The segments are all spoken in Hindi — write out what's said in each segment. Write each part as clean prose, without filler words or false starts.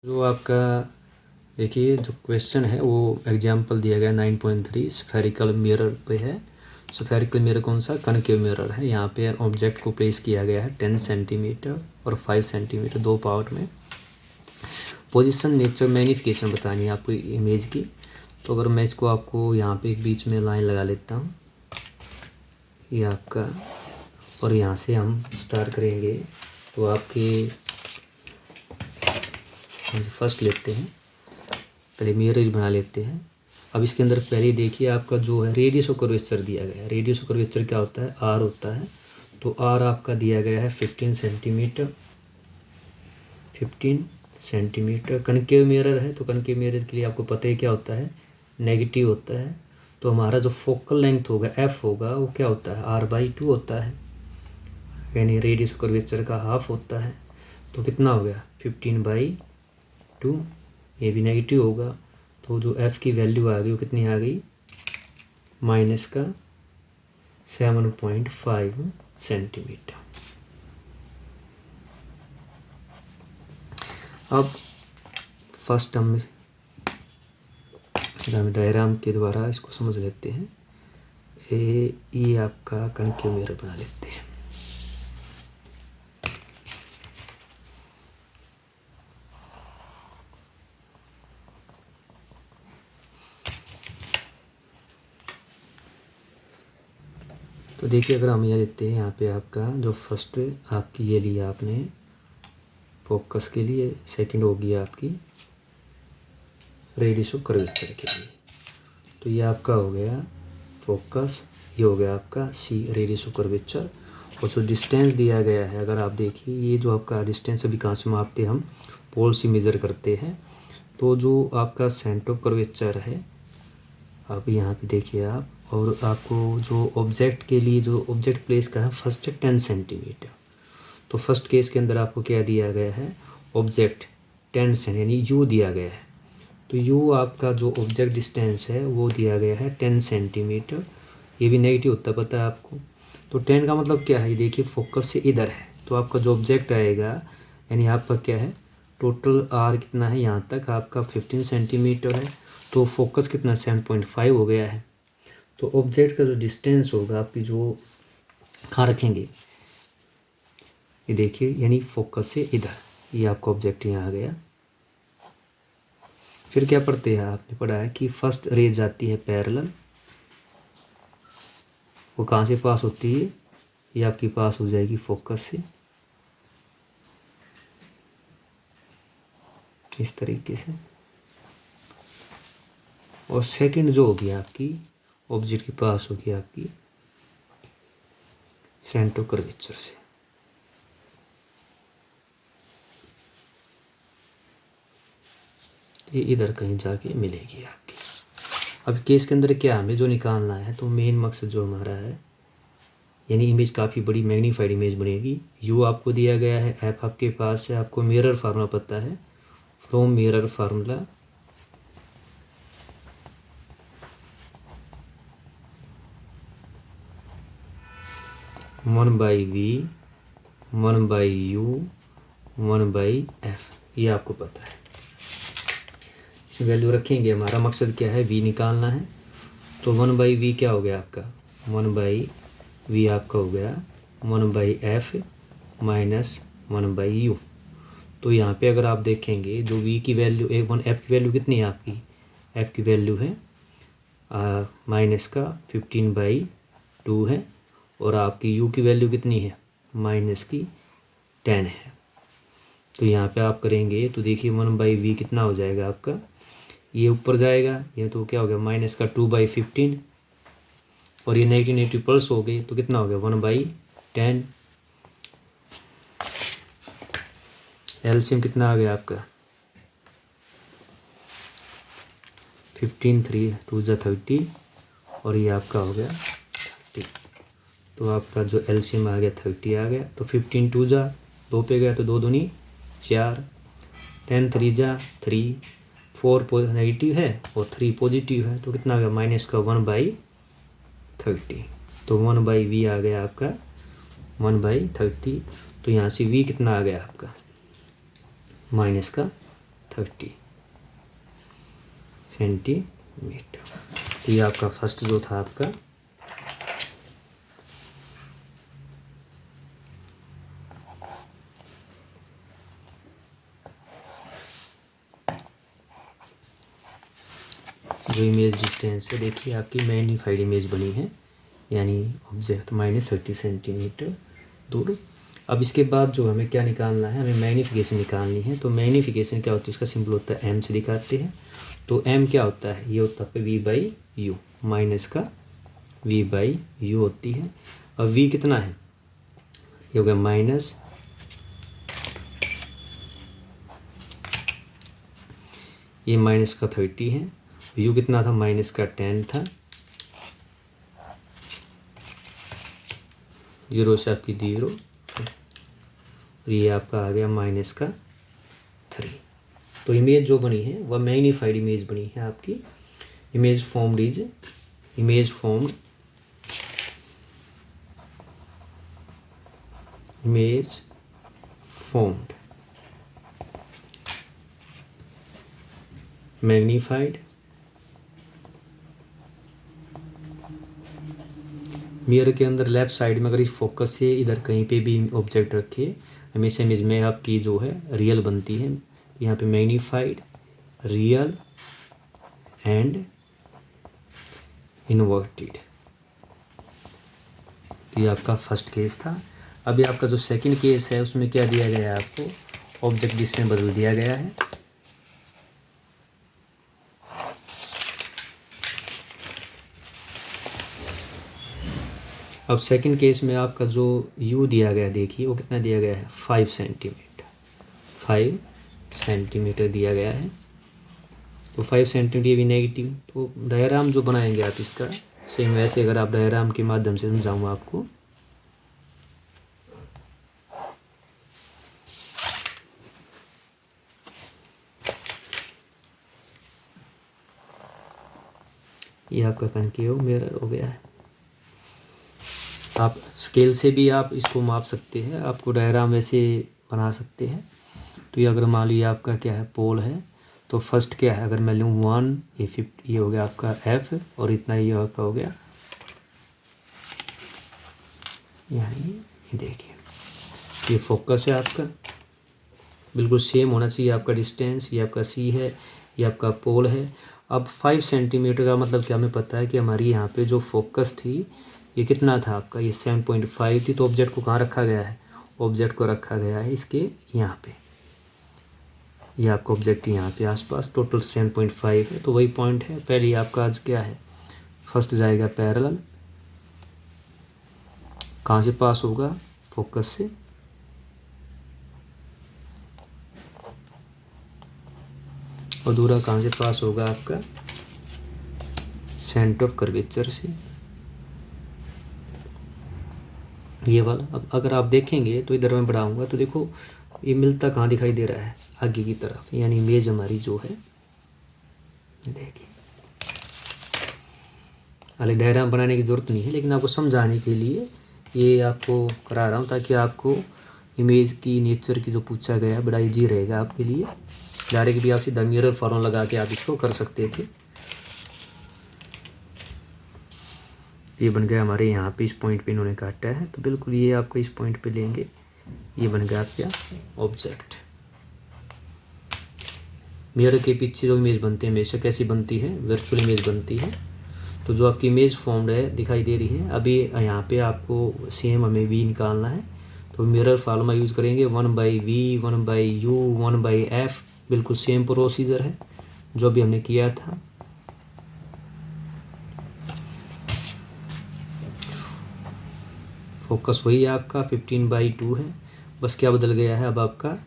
जो आपका देखिए जो क्वेश्चन है वो एग्जाम्पल दिया गया 9.3 स्फेरिकल मिरर पे है। स्फेरिकल मिरर कौन सा? कनकेव मिरर है। यहाँ पे ऑब्जेक्ट को प्लेस किया गया है 10 सेंटीमीटर और 5 सेंटीमीटर दो पार्ट में। पोजीशन, नेचर, मैग्नीफिकेशन बतानी है आपको इमेज की। तो अगर मैं इसको आपको यहाँ पे एक बीच में लाइन लगा लेता हूँ, ये आपका, और यहाँ से हम स्टार्ट करेंगे तो आपके फर्स्ट लेते हैं, पहले मिरर बना लेते हैं। अब इसके अंदर पहले देखिए आपका जो है रेडियस ऑफ कर्वेचर दिया गया है। रेडियस ऑफ कर्वेचर क्या होता है? आर होता है। तो आर आपका दिया गया है 15 सेंटीमीटर। 15 सेंटीमीटर कनकेव मिरर है, तो कनकेव मिरर के लिए आपको पता ही क्या होता है? नेगेटिव होता है। तो हमारा जो फोकल लेंथ होगा एफ होगा वो क्या होता है? R/2 होता है, यानी रेडियस ऑफ कर्वेचर का हाफ होता है। तो कितना हो गया? 15/2। ये भी नेगेटिव होगा, तो जो एफ़ की वैल्यू आ गई वो कितनी आ गई? -7.5 सेंटीमीटर। अब फर्स्ट हम डायग्राम के द्वारा इसको समझ लेते हैं। ये आपका कनकेव मिरर बना लेते हैं। तो देखिए अगर हम ये लेते हैं, यहाँ पे आपका जो फर्स्ट आपकी ये लिया आपने फोकस के लिए, सेकंड होगी आपकी रेडियस ऑफ कर्वेचर के लिए। तो ये आपका हो गया फोकस, ये हो गया आपका सी रेडियस ऑफ कर्वेचर। और जो डिस्टेंस दिया गया है, अगर आप देखिए ये जो आपका डिस्टेंस अभी कहाँ से मापते हैं हम? पोल से मेज़र करते हैं। तो जो आपका सेंटर ऑफ कर्वेचर है, आप यहाँ पे देखिए आप, और आपको जो ऑब्जेक्ट के लिए जो ऑब्जेक्ट प्लेस का है फर्स्ट है 10 सेंटीमीटर। तो फर्स्ट केस के अंदर आपको क्या दिया गया है? ऑब्जेक्ट 10 सेंट यानी यू दिया गया है। तो यू आपका जो ऑब्जेक्ट डिस्टेंस है वो दिया गया है 10 सेंटीमीटर। ये भी नेगेटिव होता है, पता है आपको। तो 10 का मतलब क्या है? ये देखिए फोकस से इधर है, तो आपका जो ऑब्जेक्ट आएगा यानी आपका क्या है? टोटल आर कितना है? यहाँ तक आपका 15 सेंटीमीटर है, तो फोकस कितना? 7.5 हो गया है। तो ऑब्जेक्ट का जो डिस्टेंस होगा आपकी जो कहाँ रखेंगे? ये देखिए यानी फोकस से इधर, ये आपका ऑब्जेक्ट यहाँ आ गया। फिर क्या पढ़ते हैं? आपने पढ़ा है कि फर्स्ट रेज जाती है पैरेलल, वो कहाँ से पास होती है? ये आपकी पास हो जाएगी फोकस से, इस तरीके से। और सेकंड जो होगी आपकी ऑब्जेक्ट के पास होगी आपकी सेंटर कर्वेचर से। ये इधर कहीं जाके मिलेगी आपकी। अब केस के अंदर क्या हमें जो निकालना है, तो मेन मकसद जो हमारा है, यानी इमेज काफ़ी बड़ी मैग्नीफाइड इमेज बनेगी। यू आपको दिया गया है, एफ आपके पास है, आपको मिरर फार्मूला पता है। From mirror formula one by v, 1/u, 1/f, ये आपको पता है। इसमें वैल्यू रखेंगे। हमारा मकसद क्या है? v निकालना है। तो 1/v क्या हो गया आपका? 1/v आपका हो गया 1/f माइनस 1/u। तो यहाँ पे अगर आप देखेंगे जो v की वैल्यू f की वैल्यू कितनी है आपकी? f की वैल्यू है माइनस का 15/2 है, और आपकी u की वैल्यू कितनी है? माइनस की 10 है। तो यहाँ पे आप करेंगे तो देखिए 1/v कितना हो जाएगा आपका? ये ऊपर जाएगा, ये तो क्या हो गया? माइनस का 2/15, और ये नेगेटिव नेगेटिव प्लस हो गई, तो कितना हो गया? 1/10। एलसीएम कितना आ गया आपका? 15, 3 2 जा 30, और ये आपका हो गया 30। तो आपका जो एलसीएम आ गया 30 आ गया। तो 15 2 जा 2 पे गया, तो 2 दूनी 4, 10 3 जा 3, 4 नेगेटिव है और 3 पॉजिटिव है, तो कितना आ गया? माइनस का 1/30। तो 1/v आ गया आपका 1/30। तो यहाँ से v कितना आ गया आपका? माइनस का 30 सेंटीमीटर। तो ये आपका फर्स्ट जो था आपका जो इमेज डिस्टेंस है, देखिए आपकी मैग्नीफाइड इमेज बनी है, यानी ऑब्जेक्ट -30 सेंटीमीटर दूर। अब इसके बाद जो हमें क्या निकालना है, हमें मैग्नीफिकेशन निकालनी है। तो मैग्नीफिकेशन क्या होती है, इसका सिंपल होता है m से दिखाते हैं। तो m क्या होता है, ये होता है v/u, माइनस का v/u होती है। और v कितना है, ये हो गया माइनस, ये माइनस का 30 है, u कितना था, माइनस का 10 था, 0 से आपकी 0, ये आपका आ गया माइनस का 3। तो इमेज जो बनी है वह मैग्नीफाइड इमेज बनी है आपकी। Image formed image formed magnified mirror के अंदर लेफ्ट साइड में अगर इस फोकस से इधर कहीं पे भी ऑब्जेक्ट रखे, हमेशा इमेज में आपकी जो है रियल बनती है। यहाँ पे मैग्नीफाइड, रियल एंड इन्वर्टेड। ये आपका फर्स्ट केस था। अभी आपका जो सेकंड केस है उसमें क्या दिया गया है, आपको ऑब्जेक्ट डिस्टेंस बदल दिया गया है। अब सेकंड केस में आपका जो u दिया गया, देखिए वो कितना दिया गया है, 5 सेंटीमीटर, 5 सेंटीमीटर दिया गया है। तो 5 सेंटीमीटर भी नेगेटिव। तो डायग्राम जो बनाएंगे आप इसका सेम वैसे, अगर आप डायग्राम के माध्यम से समझाऊँ आपको, ये आपका कनकेव मिरर हो गया है। आप स्केल से भी आप इसको माप सकते हैं, आपको डायग्राम वैसे बना सकते हैं। तो ये अगर मान लीजिए आपका क्या है, पोल है, तो फर्स्ट क्या है, अगर मैं लूँ 1, ये 50, ये हो गया आपका f, और इतना ये आपका हो गया, यानी ये देखिए ये फोकस है आपका, बिल्कुल सेम होना चाहिए आपका डिस्टेंस। ये आपका c है, ये आपका पोल है। अब 5 सेंटीमीटर का मतलब क्या, हमें पता है कि हमारी यहाँ पे जो फोकस थी ये कितना था आपका, ये 7.5 थी। तो ऑब्जेक्ट को कहाँ रखा गया है, ऑब्जेक्ट को रखा गया है इसके यहाँ पे, ये आपका ऑब्जेक्ट यहाँ पे आसपास, टोटल 7.5 है। तो वही पॉइंट है। पहले आपका आज क्या है, फर्स्ट जाएगा पैरेलल, कहाँ से पास होगा, फोकस से, और दूसरा कहाँ से पास होगा आपका, सेंटर ऑफ कर्वेचर से, ये वाला। अब अगर आप देखेंगे तो इधर मैं बढ़ाऊंगा तो देखो ये मिलता कहाँ दिखाई दे रहा है, आगे की तरफ, यानी इमेज हमारी जो है, देखिए हालांकि डायग्राम बनाने की ज़रूरत नहीं है, लेकिन आपको समझाने के लिए ये आपको करा रहा हूँ, ताकि आपको इमेज की नेचर की जो पूछा गया बड़ा ईजी रहेगा आपके लिए। डायरेक्ट भी आप सीधा मिरर फॉर्म लगा के आप इसको कर सकते थे। ये बन गया हमारे यहाँ पे, इस पॉइंट पे इन्होंने काटा है, तो बिल्कुल ये आपको इस पॉइंट पे लेंगे, ये बन गया आपका ऑब्जेक्ट। मिरर के पीछे जो इमेज बनती है हमेशा कैसी बनती है, वर्चुअल इमेज बनती है। तो जो आपकी इमेज फॉर्म्ड है दिखाई दे रही है, अभी यहाँ पे आपको सेम हमें v निकालना है। तो मिरर फार्मूला यूज़ करेंगे, 1/v, 1/u, 1/f, बिल्कुल सेम प्रोसीजर है जो अभी हमने किया था। फोकस वही है आपका, 15/2 है, बस क्या बदल गया है, अब आपका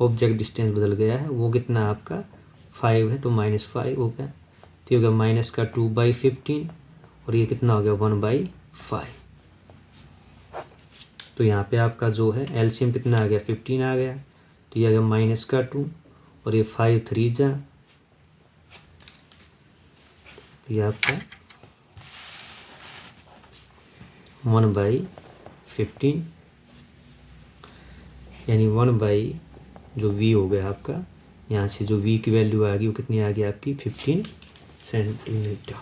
ऑब्जेक्ट डिस्टेंस बदल गया है। वो कितना है आपका, 5 है, तो -5 हो गया, तो हो गया माइनस का 2/15, और ये कितना हो गया, 1/5। तो यहाँ पे आपका जो है एलसीएम कितना आ गया, 15 आ गया, तो ये आ गया -2, और ये 5 3 जा, ये आपका 1/15, यानी 1 बाई जो v हो गया आपका, यहाँ से जो v की वैल्यू आ गई वो कितनी आ गई आपकी 15 सेंटीमीटर।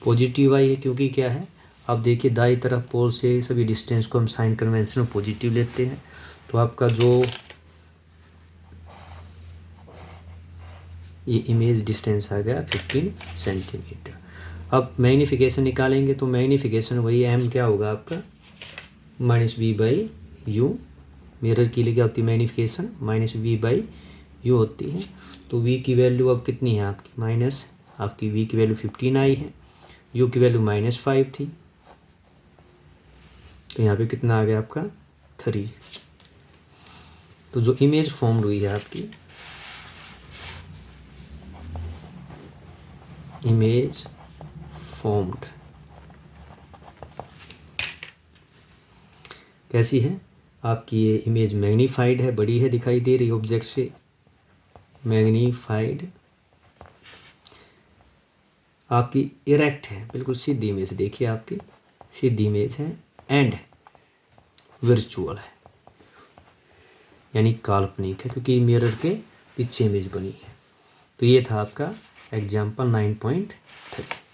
पॉजिटिव आई है क्योंकि क्या है, अब देखिए दाई तरफ पोल से सभी डिस्टेंस को हम साइन कन्वेंशन में पॉजिटिव लेते हैं, तो आपका जो ये इमेज डिस्टेंस आ गया 15 सेंटीमीटर। अब मैग्नीफिकेशन निकालेंगे तो मैग्नीफिकेशन वही m क्या होगा आपका -v/u। मिरर के लिए क्या होती है मैग्नीफिकेशन -v/u होती है। तो v की वैल्यू अब कितनी है आपकी माइनस, आपकी v की वैल्यू 15 आई है, u की वैल्यू -5 थी, तो यहाँ पे कितना आ गया आपका 3। तो जो इमेज फॉर्म्ड हुई है आपकी, इमेज फॉर्म्ड कैसी है आपकी, ये इमेज मैग्नीफाइड है, बड़ी है, दिखाई दे रही ऑब्जेक्ट से, मैग्नीफाइड, आपकी इरेक्ट है, बिल्कुल सीधी इमेज, देखिए आपकी सीधी इमेज है, एंड वर्चुअल है यानी काल्पनिक है क्योंकि मिरर के पीछे इमेज बनी है। तो ये था आपका एग्जाम्पल 9.3।